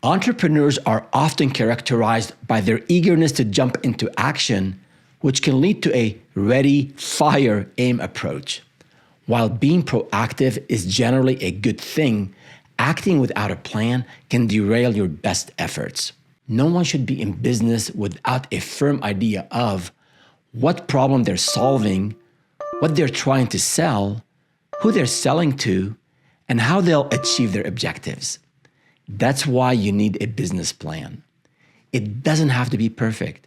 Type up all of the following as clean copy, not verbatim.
Entrepreneurs are often characterized by their eagerness to jump into action, which can lead to a ready, fire, aim approach. While being proactive is generally a good thing, acting without a plan can derail your best efforts. No one should be in business without a firm idea of what problem they're solving, what they're trying to sell, who they're selling to, and how they'll achieve their objectives. That's why you need a business plan. It doesn't have to be perfect.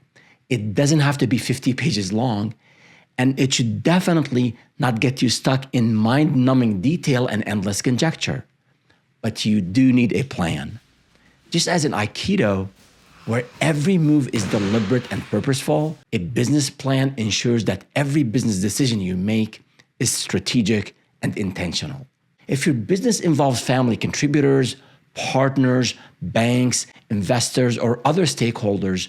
It doesn't have to be 50 pages long, and it should definitely not get you stuck in mind-numbing detail and endless conjecture. But you do need a plan. Just as in Aikido, where every move is deliberate and purposeful, a business plan ensures that every business decision you make is strategic and intentional. If your business involves family contributors, partners, banks, investors, or other stakeholders,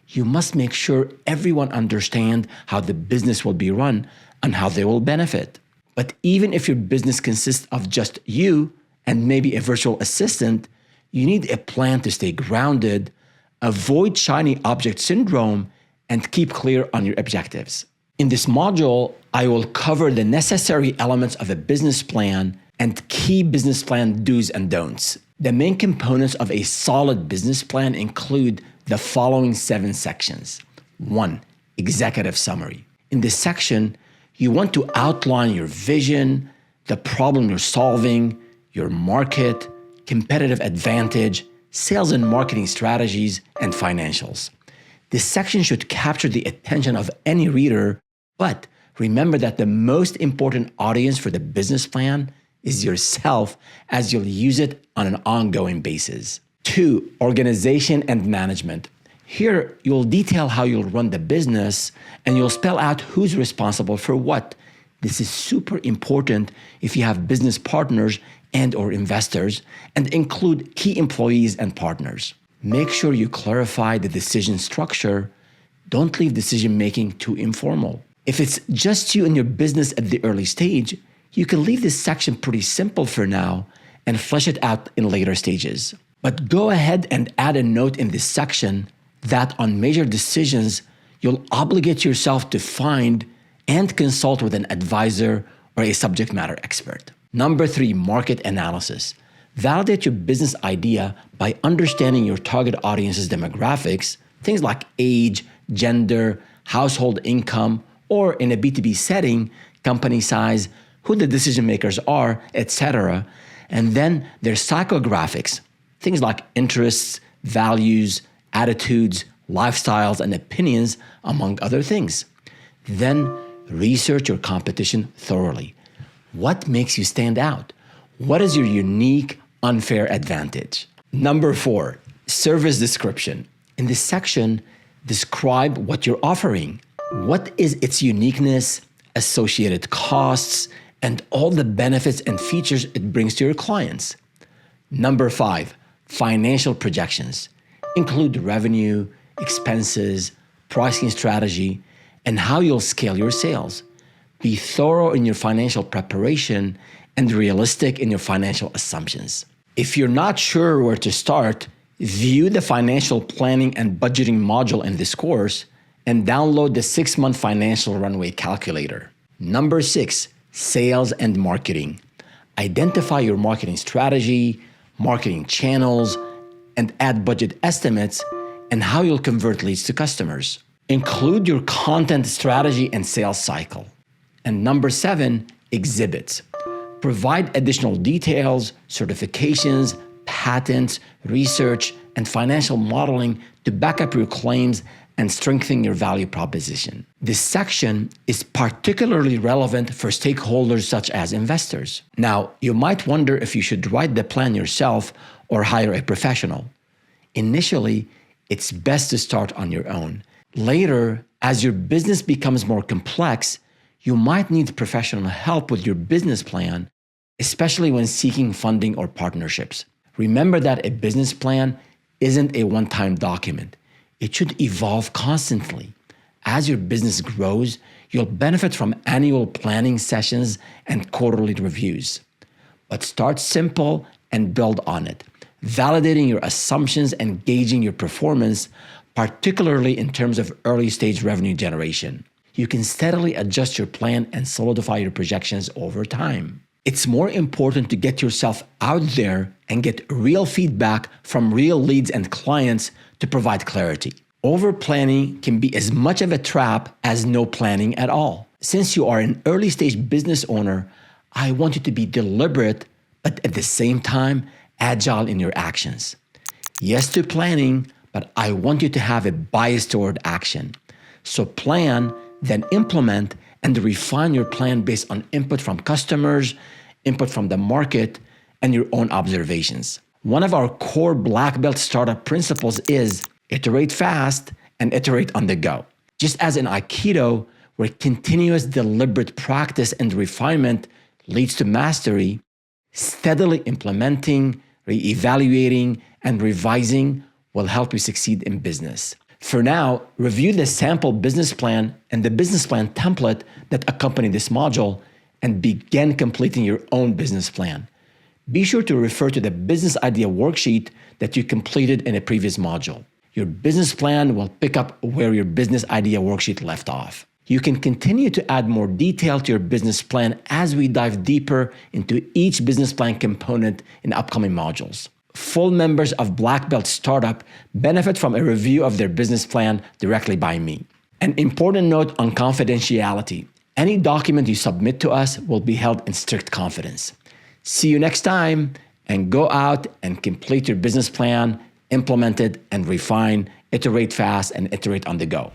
you must make sure everyone understands how the business will be run and how they will benefit. But even if your business consists of just you and maybe a virtual assistant, you need a plan to stay grounded, avoid shiny object syndrome, and keep clear on your objectives. In this module, I will cover the necessary elements of a business plan and key business plan do's and don'ts. The main components of a solid business plan include the following 7 sections. 1. Executive summary. In this section, you want to outline your vision, the problem you're solving, your market, competitive advantage, sales and marketing strategies, and financials. This section should capture the attention of any reader, but remember that the most important audience for the business plan is yourself, as you'll use it on an ongoing basis. 2. Organization and management. Here, you'll detail how you'll run the business and you'll spell out who's responsible for what. This is super important if you have business partners and/or investors, and include key employees and partners. Make sure you clarify the decision structure. Don't leave decision-making too informal. If it's just you and your business at the early stage, you can leave this section pretty simple for now and flesh it out in later stages. But go ahead and add a note in this section that on major decisions, you'll obligate yourself to find and consult with an advisor or a subject matter expert. Number 3, market analysis. Validate your business idea by understanding your target audience's demographics, things like age, gender, household income, or in a B2B setting, company size, who the decision makers are, etc. And then their psychographics, things like interests, values, attitudes, lifestyles, and opinions, among other things. Then research your competition thoroughly. What makes you stand out? What is your unique, unfair advantage? Number 4, service description. In this section, describe what you're offering. What is its uniqueness, associated costs, and all the benefits and features it brings to your clients. Number 5, financial projections. Include revenue, expenses, pricing strategy, and how you'll scale your sales. Be thorough in your financial preparation and realistic in your financial assumptions. If you're not sure where to start, view the financial planning and budgeting module in this course and download the 6-month financial runway calculator. Number 6, sales and marketing. Identify your marketing strategy, marketing channels, and add budget estimates and how you'll convert leads to customers. Include your content strategy and sales cycle. And number 7, exhibits. Provide additional details, certifications, patents, research, and financial modeling to back up your claims and strengthen your value proposition. This section is particularly relevant for stakeholders such as investors. Now, you might wonder if you should write the plan yourself or hire a professional. Initially, it's best to start on your own. Later, as your business becomes more complex, you might need professional help with your business plan, especially when seeking funding or partnerships. Remember that a business plan isn't a one-time document. It should evolve constantly. As your business grows, you'll benefit from annual planning sessions and quarterly reviews. But start simple and build on it. validating your assumptions and gauging your performance, particularly in terms of early stage revenue generation. You can steadily adjust your plan and solidify your projections over time. It's more important to get yourself out there and get real feedback from real leads and clients to provide clarity. Overplanning can be as much of a trap as no planning at all. Since you are an early stage business owner, I want you to be deliberate, but at the same time, agile in your actions. Yes to planning, but I want you to have a bias toward action. So plan, then implement, and refine your plan based on input from customers, input from the market, and your own observations. One of our core black belt startup principles is iterate fast and iterate on the go. Just as in Aikido, where continuous deliberate practice and refinement leads to mastery, steadily implementing, re-evaluating, and revising will help you succeed in business. For now, review the sample business plan and the business plan template that accompany this module and begin completing your own business plan. Be sure to refer to the business idea worksheet that you completed in a previous module. Your business plan will pick up where your business idea worksheet left off. You can continue to add more detail to your business plan as we dive deeper into each business plan component in upcoming modules. Full members of Black Belt Startup benefit from a review of their business plan directly by me. An important note on confidentiality. Any document you submit to us will be held in strict confidence. See you next time, and go out and complete your business plan, implement it and refine, iterate fast, and iterate on the go.